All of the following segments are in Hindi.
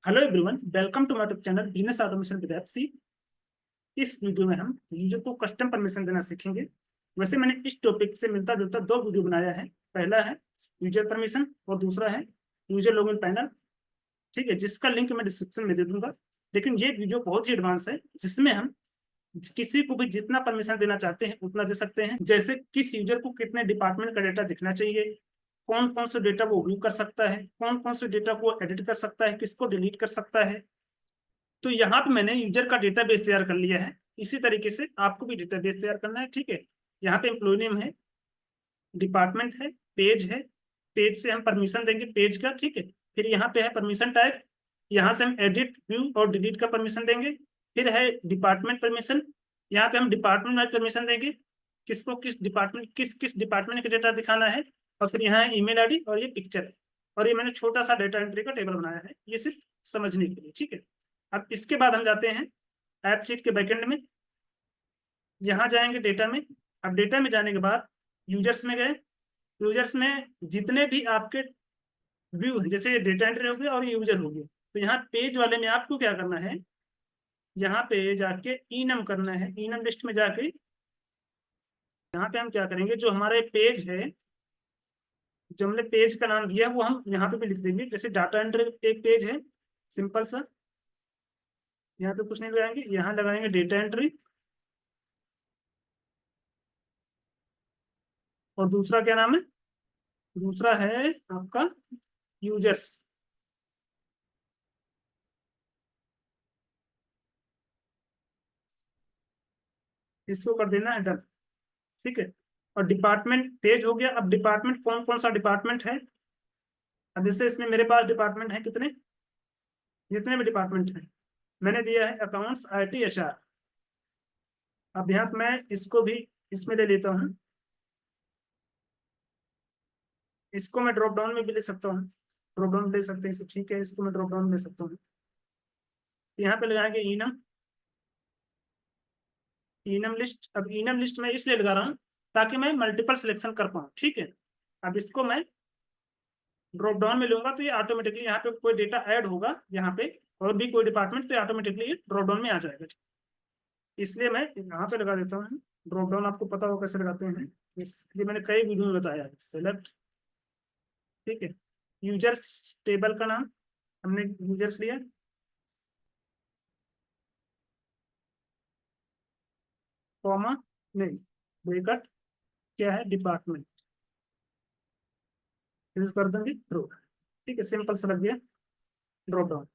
Hello everyone, welcome to my YouTube channel business automation with FC. इस वीडियो में हम यूजर को कस्टम परमिशन देना सीखेंगे। वैसे मैंने इस टॉपिक से मिलता जुलता दो वीडियो बनाया है। पहला है यूजर परमिशन और दूसरा है यूजर लॉगिन पैनल। ठीक है, जिसका लिंक मैं डिस्क्रिप्शन में दे दूंगा। लेकिन ये वीडियो बहुत ही एडवांस है, जिसमें हम किसी को भी जितना परमिशन देना चाहते हैं उतना दे सकते हैं। जैसे किस यूजर को कितने डिपार्टमेंट का डेटा दिखना चाहिए, कौन कौन से डेटा वो व्यू कर सकता है, कौन कौन से डेटा को एडिट कर सकता है, किसको डिलीट कर सकता है। तो यहाँ पे मैंने यूजर का डेटाबेस तैयार कर लिया है। इसी तरीके से आपको भी डेटाबेस तैयार करना है। ठीक है, यहाँ पे एम्प्लॉय नेम है, डिपार्टमेंट है, पेज है। पेज से हम परमिशन देंगे पेज का। ठीक है, फिर यहाँ पे है परमिशन टाइप, यहाँ से हम एडिट व्यू और डिलीट का परमिशन देंगे। फिर है डिपार्टमेंट परमिशन, यहाँ पे हम डिपार्टमेंट वाइज परमिशन देंगे, किसको किस डिपार्टमेंट का डेटा दिखाना है। और फिर यहाँ है ईमेल आईडी और ये पिक्चर है। और ये मैंने छोटा सा डेटा एंट्री का टेबल बनाया है, ये सिर्फ समझने के लिए। ठीक है, अब इसके बाद हम जाते हैं ऐप सीट के बैकएंड में। यहाँ जाएंगे डेटा में। अब डेटा में जाने के बाद यूजर्स में गए। यूजर्स में जितने भी आपके व्यू हैं, जैसे डेटा एंट्री हो गया और यूजर हो गया, तो यहाँ पेज वाले में आपको क्या करना है, यहाँ पे जाके इनम करना है। इनम लिस्ट में जाके यहाँ पे हम क्या करेंगे, जो हमारे पेज है, जो हमने पेज का नाम दिया है वो हम यहाँ पे भी लिख देंगे। जैसे डाटा एंट्री एक पेज है सिंपल सा, यहाँ पे कुछ नहीं लगाएंगे, यहाँ लगाएंगे डेटा एंट्री। और दूसरा क्या नाम है, दूसरा है आपका यूजर्स। इसको कर देना है डन। ठीक है, और डिपार्टमेंट पेज हो गया। अब डिपार्टमेंट कौन कौन सा डिपार्टमेंट है, अब जैसे इसमें मेरे पास डिपार्टमेंट है कितने, जितने भी डिपार्टमेंट हैं मैंने दिया है अकाउंट्स IT HR। अब यहाँ पे मैं इसको भी इसमें ले लेता हूँ। इसको मैं ड्रॉप डाउन में भी ले सकता हूँ, ड्रॉप डाउन ले सकते हैं इसे। ठीक है, इसको मैं ड्रॉप डाउन ले सकता हूँ। यहाँ पे लगाएंगे इनम, इनम लिस्ट। अब इनम लिस्ट में इसलिए लगा रहा हूँ ताकि मैं मल्टीपल सिलेक्शन कर पाऊँ। ठीक है, अब इसको मैं ड्रॉप डाउन में लूंगा तो ये ऑटोमेटिकली यहाँ पे कोई डेटा ऐड होगा यहाँ पे, और भी कोई डिपार्टमेंट, तो ऑटोमेटिकली ये ड्रॉप डाउन में आ जाएगा। इसलिए मैं यहाँ पे लगा देता हूँ ड्रॉप डाउन। आपको पता होगा कैसे लगाते हैं, इसलिए मैंने कई वीडियो में बताया है। सेलेक्ट, ठीक है, यूजर्स टेबल का नाम हमने यूजर्स लिया, कॉमा नहीं, ब्रैकेट, क्या है डिपार्टमेंट, यूज कर देंगे ट्रू। ठीक है, सिंपल सा लग गया ड्रॉप डाउन।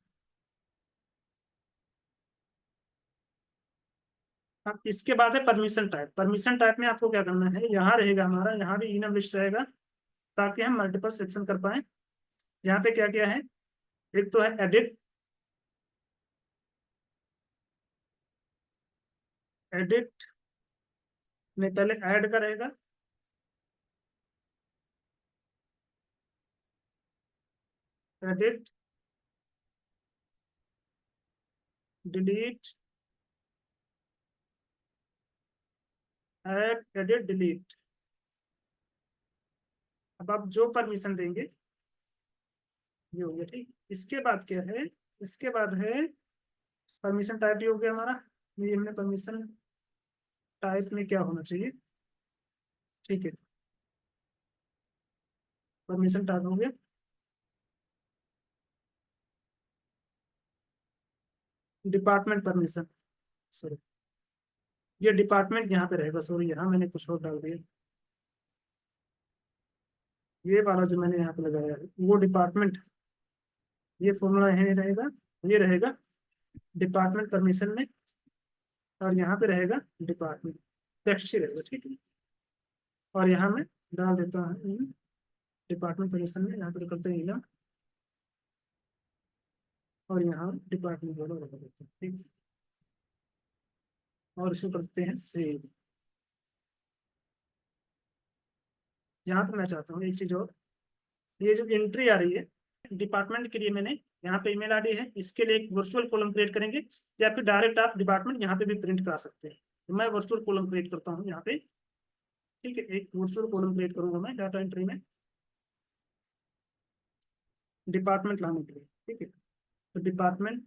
अब इसके बाद है परमिशन टाइप। परमिशन टाइप में आपको क्या करना है, यहाँ रहेगा हमारा, यहाँ भी इनम लिस्ट रहेगा ताकि हम मल्टीपल सिलेक्शन कर पाए। यहाँ पे क्या क्या है, एक तो है एडिट। एडिट में पहले ऐड का रहेगा, edit, delete, add, edit, delete. अब आप जो परमिशन देंगे ये हो गया। ठीक, इसके बाद क्या है, इसके बाद है परमिशन टाइप। ये हो गया हमारा, ये हमने परमिशन टाइप में क्या होना चाहिए। ठीक है, परमिशन टाइप हो गया। डिपार्टमेंट परमिशन, सॉरी, ये डिपार्टमेंट यहाँ पे रहेगा। सॉरी, यहाँ मैंने कुछ और डाल दिया। ये वाला जो मैंने यहाँ पे लगाया है वो डिपार्टमेंट, ये फॉर्मूला यही रहेगा, ये रहेगा डिपार्टमेंट परमिशन में। और यहाँ पे रहेगा डिपार्टमेंट, टेक्स्ट ही रहेगा। ठीक है, और यहाँ मैं डाल देता हूँ डिपार्टमेंट परमिशन में, यहाँ पे करते हैं, और यहाँ डिपार्टमेंट वाला लगा देते हैं। ठीक है, और इसको करते हैं सेव। यहाँ पे मैं चाहता हूँ एक चीज और, ये जो एंट्री आ रही है डिपार्टमेंट के लिए, मैंने यहाँ पे ईमेल आईडी है, इसके लिए एक वर्चुअल कॉलम क्रिएट करेंगे, या फिर डायरेक्ट आप डिपार्टमेंट यहाँ पे भी प्रिंट करा सकते हैं। तो मैं वर्चुअल कॉलम क्रिएट करता हूँ यहाँ पे। ठीक है, एक वर्चुअल कॉलम क्रिएट करूंगा मैं डाटा एंट्री में डिपार्टमेंट लाने के लिए। ठीक है, तो डिपार्टमेंट,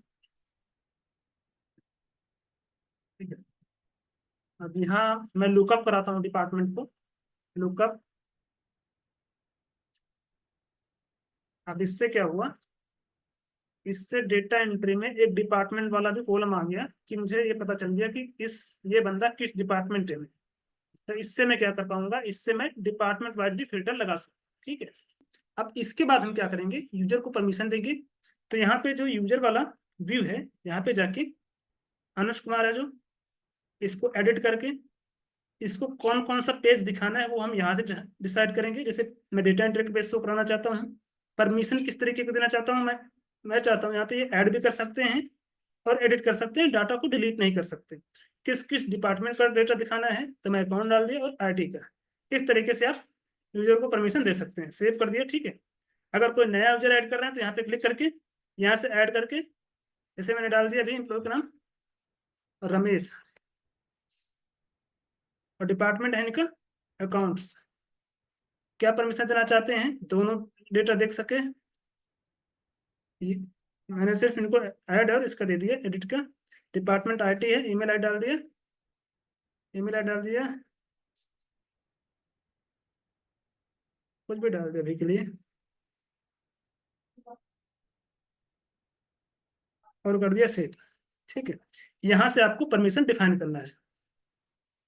ठीक है। अब यहाँ मैं लुकअप कराता हूँ डिपार्टमेंट को, लुकअप। अब इससे क्या हुआ, इससे डेटा एंट्री में एक डिपार्टमेंट वाला भी कॉलम आ गया कि मुझे ये पता चल गया कि ये बंदा किस डिपार्टमेंट में। तो इससे मैं क्या कर पाऊंगा, इससे मैं डिपार्टमेंट वाइज भी फिल्टर लगा सकता, ठीक है। अब इसके बाद हम क्या करेंगे, यूजर को परमिशन देंगे। तो यहाँ पे जो यूजर वाला व्यू है, यहाँ पे जाके अनुज कुमार है जो, इसको एडिट करके इसको कौन कौन सा पेज दिखाना है वो हम यहाँ से डिसाइड करेंगे। जैसे मैं डेटा एंट्री के पेज शो कराना चाहता हूँ, परमिशन किस तरीके को देना चाहता हूँ मैं चाहता हूँ यहाँ पे ऐड भी कर सकते हैं और एडिट कर सकते हैं, डाटा को डिलीट नहीं कर सकते। किस किस डिपार्टमेंट का डेटा दिखाना है, तो मैं अकाउंट डाल दिया और आईटी का। इस तरीके से आप यूजर को परमिशन दे सकते हैं। सेव कर दिया, ठीक है। अगर कोई नया यूजर ऐड कर रहे हैं तो यहाँ पे क्लिक करके यहाँ से ऐड करके, जैसे मैंने डाल दिया अभी एम्प्लॉय का नाम रमेश, और डिपार्टमेंट है इनका अकाउंट्स। क्या परमिशन देना चाहते हैं, दोनों डेटा देख सके। मैंने सिर्फ इनको ऐड और इसका दे दिया एडिट का। डिपार्टमेंट आईटी है, ईमेल आई डाल दिया, ईमेल आई डाल दिया, कुछ भी डाल दिया अभी के लिए, और कर दिया सेव, ठीक है। यहाँ से आपको परमिशन डिफाइन करना है।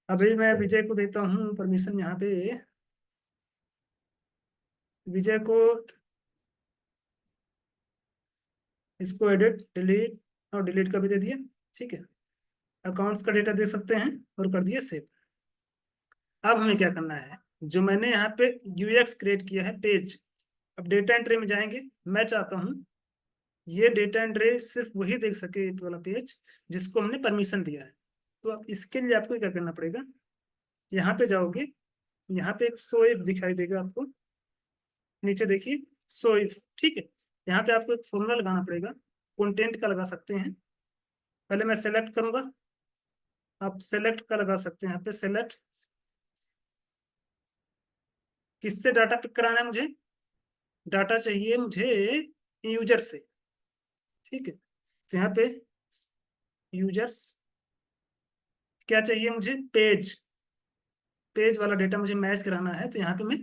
अभी मैं विजय को देता हूँ परमिशन, यहाँ पे विजय को इसको एडिट डिलीट और डिलीट का भी दे दिया, ठीक है। अकाउंट्स का डेटा देख सकते हैं और कर दिया सेव। अब हमें क्या करना है, जो मैंने यहाँ पे यूएक्स क्रिएट किया है पेज, अब डेटा एंट्री में जाएंगे। मैं चाहता हूँ ये डेटा एंट्री सिर्फ वही देख सके, ये वाला पेज जिसको हमने परमिशन दिया है। तो अब इसके लिए आपको क्या करना पड़ेगा, यहाँ पे जाओगे, यहाँ पे एक शो इफ दिखाई देगा आपको, नीचे देखिए शो इफ, ठीक है। यहाँ पे आपको एक फॉर्मूला लगाना पड़ेगा, कंटेंट का लगा सकते हैं। पहले मैं सेलेक्ट करूंगा, आप सेलेक्ट का लगा सकते हैं। यहाँ पे सेलेक्ट, किससे डाटा पिक कराना है मुझे, डाटा चाहिए मुझे यूजर से, ठीक है। तो यहाँ पे यूजर्स, क्या चाहिए मुझे, पेज, पेज वाला डेटा मुझे मैच कराना है। तो यहाँ पे मैं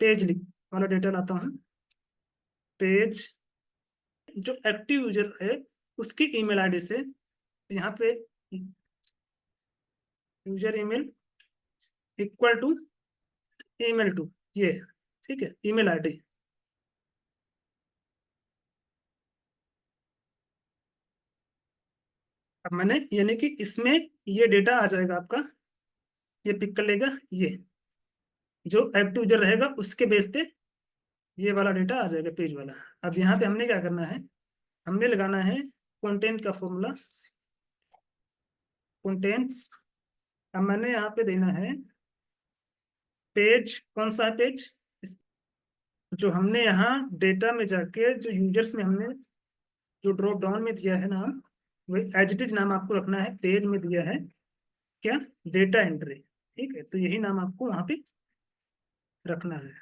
पेज लिख वाला डेटा लाता हूँ, पेज जो एक्टिव यूजर है उसकी ईमेल आईडी से। यहाँ पे user email equal to email two, ये, ठीक है, ईमेल आईडी। अब मैंने यानी कि इसमें ये डेटा आ जाएगा आपका, ये पिक कर लेगा, ये जो एक्टिव यूजर रहेगा उसके बेस पे ये वाला डेटा आ जाएगा पेज वाला। अब यहाँ पे हमने क्या करना है, हमने लगाना है कंटेंट का फॉर्मूला, कंटेंट्स। अब मैंने यहाँ पे देना है पेज, कौन सा है पेज, जो हमने यहाँ डेटा में जाके जो यूजर्स में हमने जो ड्रॉप डाउन में दिया है नाम, वही एज इट इज नाम आपको रखना है। पेज में दिया है क्या, डेटा एंट्री, ठीक है। तो यही नाम आपको वहां पे रखना है।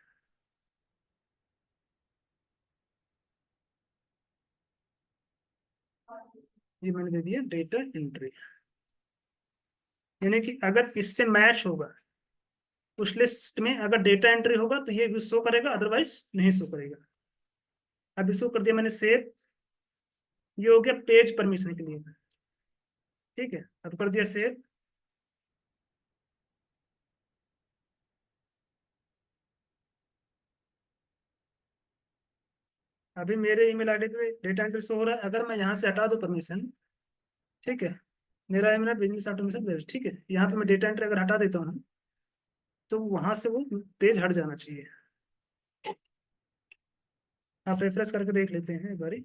ये मैंने दे दिया डेटा एंट्री, यानी कि अगर इससे मैच होगा उस लिस्ट में, अगर डेटा एंट्री होगा तो ये शो करेगा, अदरवाइज नहीं शो करेगा। अब इसको कर दिया मैंने सेव, ये हो गया पेज परमिशन के लिए, ठीक है। अब कर दिया सेव। अभी मेरे ईमेल आईडी पे डेटा एंट्री शो हो रहा है। अगर मैं यहाँ से हटा दूं परमिशन, ठीक है, मेरा ईमेल बिजनेस ऑटोमेशन, ठीक है, यहाँ पे मैं डेटा एंट्री अगर हटा देता हूँ तो वहां से वो पेज हट जाना चाहिए। आप रिफ्रेश करके देख लेते हैं एक बारी,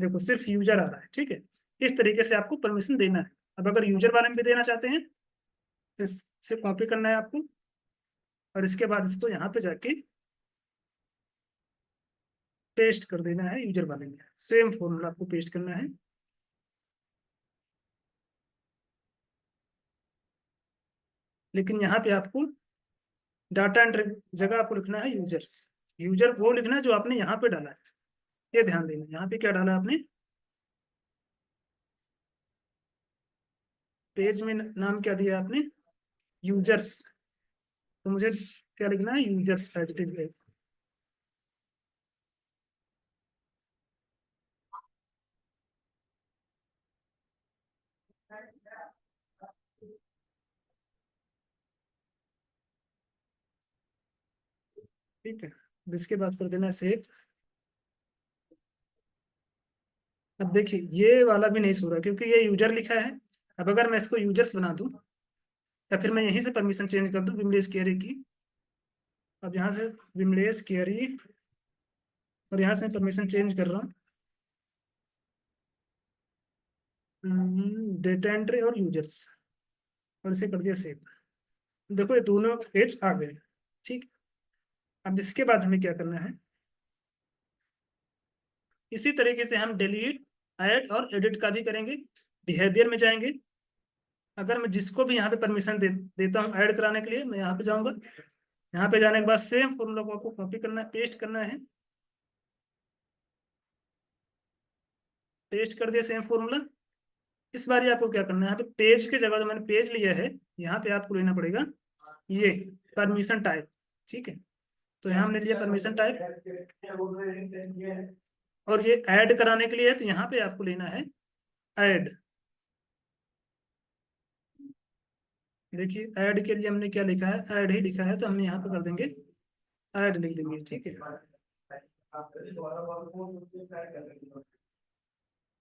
देखो सिर्फ यूजर आ रहा है, ठीक है। इस तरीके से आपको परमिशन देना है। अब अगर यूजर बारे में भी देना चाहते हैं तो इससे कॉपी करना है आपको, और इसके बाद इसको यहाँ पे जाके पेस्ट कर देना है यूजर वाले में। सेम फॉर्मूला आपको पेस्ट करना है, लेकिन यहाँ पे आपको डाटा एंट्री जगह आपको लिखना है यूजर्स। यूजर वो लिखना है जो आपने यहाँ पे डाला है। ये ध्यान देना, यहाँ पे क्या डाला आपने, पेज में नाम क्या दिया आपने, यूजर्स। तो मुझे क्या लिखना है, यूजर्स एज इट इज। ठीक है, अब इसके बाद कर देना सेव। अब देखिए ये वाला भी नहीं सो रहा क्योंकि ये यूजर लिखा है। अब अगर मैं इसको यूजर्स बना दूं या फिर मैं यहीं से परमिशन चेंज कर दूं विमलेश केयरी की। अब यहाँ से विमलेश केयरी, और यहाँ से परमिशन चेंज कर रहा हूँ डेटा एंट्री और यूजर्स, और इसे कर दिया सेव। देखो ये दोनों पेज आ गए। ठीक, अब इसके बाद हमें क्या करना है, इसी तरीके से हम डिलीट, ऐड और एडिट का भी करेंगे। बिहेवियर में जाएंगे, अगर मैं जिसको भी यहाँ पे परमिशन देता हूँ ऐड कराने के लिए, मैं यहाँ पे जाऊंगा। यहाँ पे जाने के बाद सेम फॉर्मूला को आपको कॉपी करना है, पेस्ट करना है। पेस्ट कर दिया सेम फॉर्मूला। इस बार ये आपको क्या करना है, यहाँ पे पेज की जगह जो मैंने पेज लिया है, यहाँ पे आपको लेना पड़ेगा ये परमिशन टाइप। ठीक है, तो यहाँ हमने लिया परमिशन टाइप, और ये ऐड कराने के लिए है तो यहाँ पे आपको लेना है ऐड। देखिए ऐड के लिए हमने क्या लिखा है, ऐड ही लिखा है, तो हमने यहाँ पे कर देंगे ऐड लिख देंगे। ठीक है,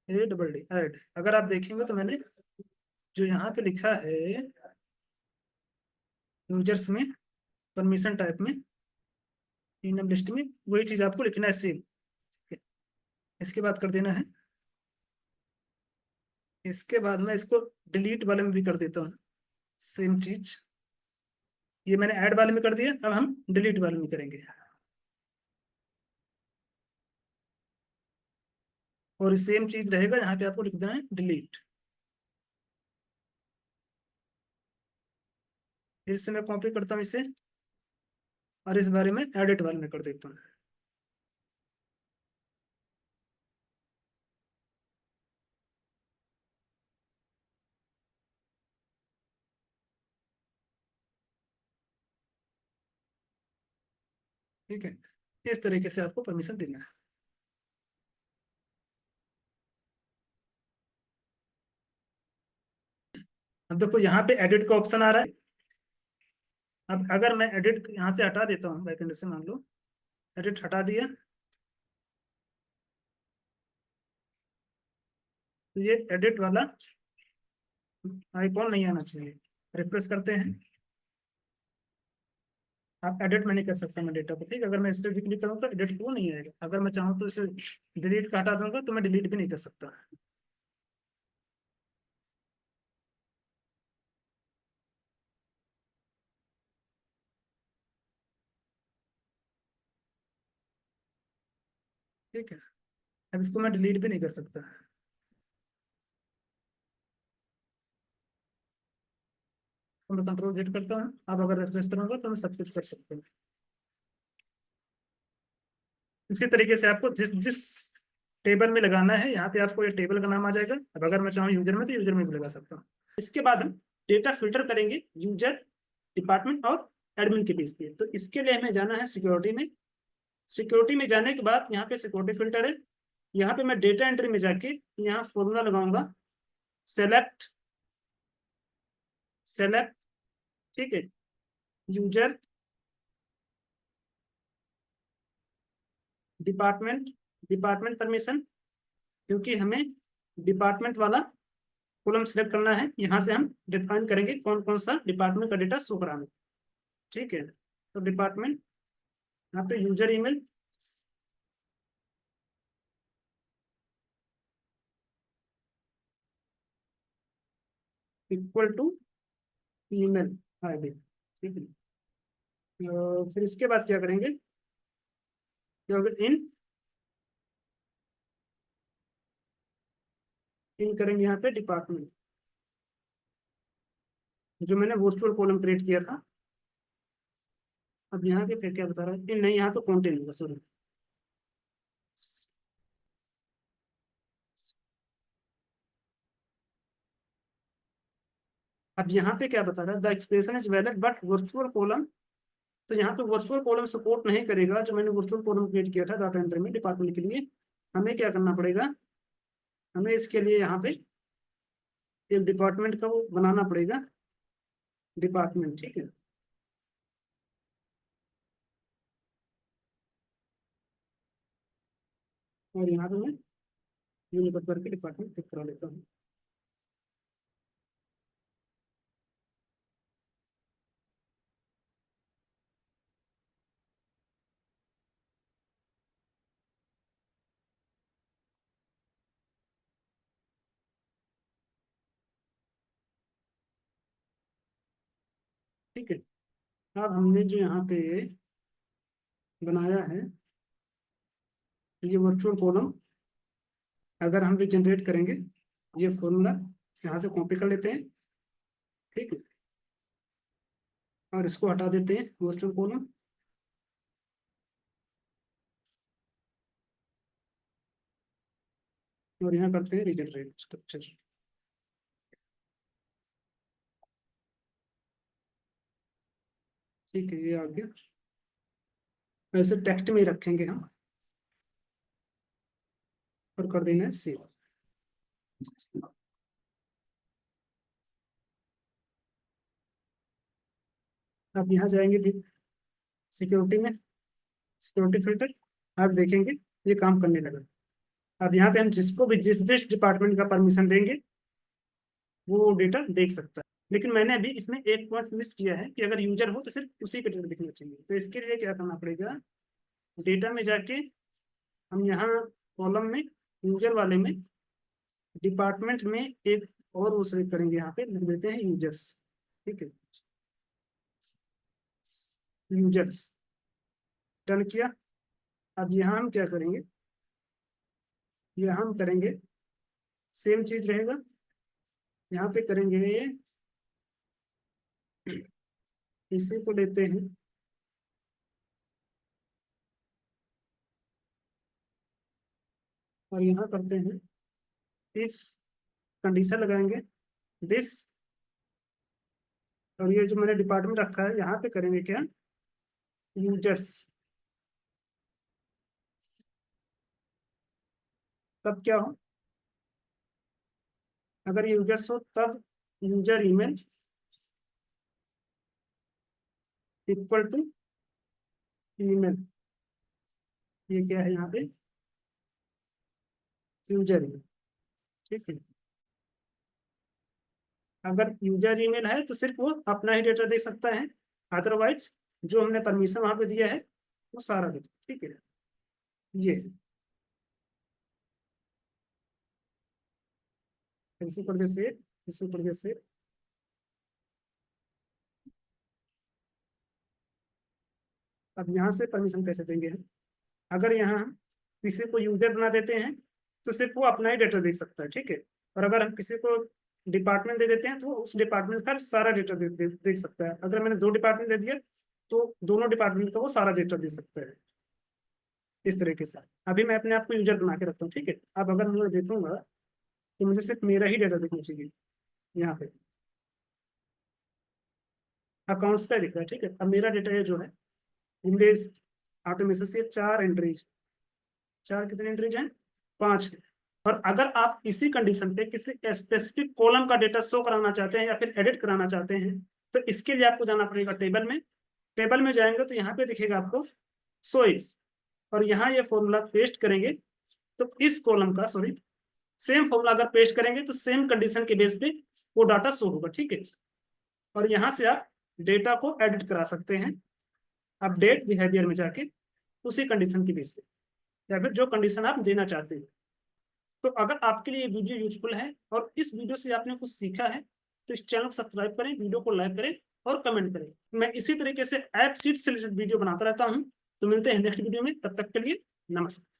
ए डबल डी ऐड। अगर आप देखेंगे तो मैंने जो यहाँ पे लिखा है यूजर्स में, परमिशन टाइप में, इनम लिस्ट में, वही चीज आपको लिखना है सेम। इसके बाद कर देना है, इसके बाद मैं इसको डिलीट वाले में भी कर देता हूँ सेम चीज। ये मैंने ऐड वाले में कर दिया, अब हम डिलीट वाले में करेंगे। और सेम चीज रहेगा, यहाँ पे आपको लिख देना है डिलीट। फिर से मैं कॉपी करता हूँ इसे, और इस बारे में एडिट वाले में कर देता हूँ। ठीक है, इस तरीके से आपको परमिशन देना है। अब देखो यहाँ पे एडिट का ऑप्शन आ रहा है। अब अगर मैं एडिट यहाँ से हटा देता हूँ बैकएंड से, मान लो एडिट हटा दिया, तो ये एडिट वाला आइकॉन नहीं आना चाहिए। रिफ्रेश करते हैं, आप एडिट में नहीं कर सकता मैं डेटा को। ठीक, अगर मैं इस पर भी क्लिक करूँ तो एडिट वो नहीं आएगा। अगर मैं चाहूँ तो इसे डिलीट का हटा दूंगा तो मैं डिलीट भी नहीं कर सकता। ठीक है, अब इसको मैं डिलीट भी नहीं कर सकता। तो मैं कंट्रोल जेड करता हूँ, अब अगर रिफ्रेश करूंगा तो मैं सब कुछ कर सकता हूँ। इसी तरीके से आपको जिस जिस टेबल में लगाना है, यहाँ पे आपको ये टेबल का नाम आ जाएगा। अब अगर मैं चाहूँ यूजर में तो यूजर में भी लगा सकता हूँ। इसके बाद हम डेटा फिल्टर करेंगे यूजर, डिपार्टमेंट और एडमिन के बीच में। तो इसके लिए हमें जाना है सिक्योरिटी में। सिक्योरिटी में जाने के बाद यहाँ पे सिक्योरिटी फिल्टर है, यहाँ पे मैं डेटा एंट्री में जाके यहाँ फॉर्मूला लगाऊंगा सेलेक्ट, सेलेक्ट। ठीक है, यूजर, डिपार्टमेंट, डिपार्टमेंट परमिशन, क्योंकि हमें डिपार्टमेंट वाला कॉलम सिलेक्ट करना है। यहाँ से हम डिफाइन करेंगे कौन कौन सा डिपार्टमेंट का डेटा शो कराना है। ठीक है, तो डिपार्टमेंट, यहाँ पे user email equal to email ID. ठीक है, तो फिर इसके बाद क्या करेंगे, इन, इन करेंगे यहाँ पे डिपार्टमेंट, जो मैंने वर्चुअल कॉलम क्रिएट किया था। अब यहाँ पे फिर क्या बता रहा है, नहीं यहाँ पे कॉन्टेंट होगा, सॉरी। अब यहाँ पे क्या बता रहा है, the expression is valid but virtual column. तो यहाँ पे वर्चुअल कॉलम सपोर्ट नहीं करेगा। जो मैंने वर्चुअल कॉलम क्रिएट किया था डाटा एंट्री में डिपार्टमेंट के लिए, हमें क्या करना पड़ेगा, हमें इसके लिए यहाँ पे एक डिपार्टमेंट का वो बनाना पड़ेगा, डिपार्टमेंट, ठीक है। और यहाँ पे मैं यूनिकोड करके डिपार्टमेंट टिक करा लेता हूँ। ठीक है। अब हमने जो यहाँ पे बनाया है ये वर्चुअल कॉलम, अगर हम भी जनरेट करेंगे, ये फॉर्मूला यहाँ से कॉपी कर लेते हैं, ठीक है, और इसको हटा देते हैं वर्चुअल कॉलम, और यहाँ करते हैं रिजनरेट स्ट्रक्चर। ठीक है, ये आ गया। ऐसे टेक्स्ट में ही रखेंगे हम, और कर देना है सेव। अब यहाँ जाएंगे भी सिक्योरिटी में, सिक्योरिटी फिल्टर, आप देखेंगे ये काम करने लगा। अब यहाँ पे हम जिसको भी जिस जिस डिपार्टमेंट का परमिशन देंगे वो डेटा देख सकता है। लेकिन मैंने अभी इसमें एक पॉइंट मिस किया है कि अगर यूजर हो तो सिर्फ उसी का डेटा दिखना चाहिए। तो इसके लिए क्या करना पड़ेगा, डेटा में जाके हम यहाँ कॉलम में यूजर वाले में डिपार्टमेंट में एक और वो सेलेक्ट करेंगे, यहाँ पे लिख देते हैं यूजर्स, ठीक है, यूजर्स, डन किया। अब यहाँ हम क्या करेंगे, यहाँ हम करेंगे सेम चीज रहेगा, यहाँ पे करेंगे इसी को लेते हैं और यहाँ करते हैं इफ, कंडीशन लगाएंगे दिस, और ये जो मैंने डिपार्टमेंट रखा है यहाँ पे करेंगे क्या, यूजर्स। तब क्या हो, अगर यूजर्स हो तब user email equal to email, ये क्या है यहाँ पे, यूजर ईमेल, ठीक है। अगर यूजर ईमेल है तो सिर्फ वो अपना ही डेटा देख सकता है, अदरवाइज जो हमने परमिशन वहां पे दिया है वो सारा देख, ठीक है। ये इसी प्रदेश से, इसी प्रदेश से। अब यहाँ से परमिशन कैसे देंगे हम, अगर यहाँ हम किसी को यूजर बना देते हैं तो सिर्फ वो अपना ही डेटा देख सकता है, ठीक है। और अगर हम किसी को डिपार्टमेंट दे देते हैं तो वो उस डिपार्टमेंट का सारा डेटा देख सकता है। अगर मैंने दो डिपार्टमेंट दे दिया तो दोनों डिपार्टमेंट का वो सारा डेटा दे सकता है, इस तरीके से। अभी मैं अपने आप को यूजर बना के रखता हूँ, ठीक है। अब अगर मैं देखूंगा तो मुझे सिर्फ मेरा ही डेटा देखना चाहिए, यहाँ पे अकाउंट्स का दिख रहा है, ठीक है। अब मेरा डेटा ये जो है विंडोज ऑटोमेशन से चार एंट्रीज, चार कितने एंट्रीज हैं, पांच है। और अगर आप इसी कंडीशन पे किसी स्पेसिफिक कॉलम का डेटा शो कराना चाहते हैं या फिर एडिट कराना चाहते हैं तो इसके लिए आपको जाना पड़ेगा टेबल में। टेबल में जाएंगे तो यहाँ पे दिखेगा आपको शो इफ, और यहाँ ये फॉर्मूला पेस्ट करेंगे तो इस कॉलम का, सॉरी, सेम फॉर्मूला अगर पेस्ट करेंगे तो सेम कंडीशन के बेस पे वो डाटा शो होगा, ठीक है। और यहाँ से आप डेटा को एडिट करा सकते हैं अपडेट बिहेवियर में जाके, उसी कंडीशन की बेस पे या फिर जो कंडीशन आप देना चाहते हैं। तो अगर आपके लिए ये वीडियो यूजफुल है और इस वीडियो से आपने कुछ सीखा है तो इस चैनल को सब्सक्राइब करें, वीडियो को लाइक करें और कमेंट करें। मैं इसी तरीके से ऐप सीट से रिलेटेड वीडियो बनाता रहता हूँ। तो मिलते हैं नेक्स्ट वीडियो में, तब तक के लिए नमस्कार।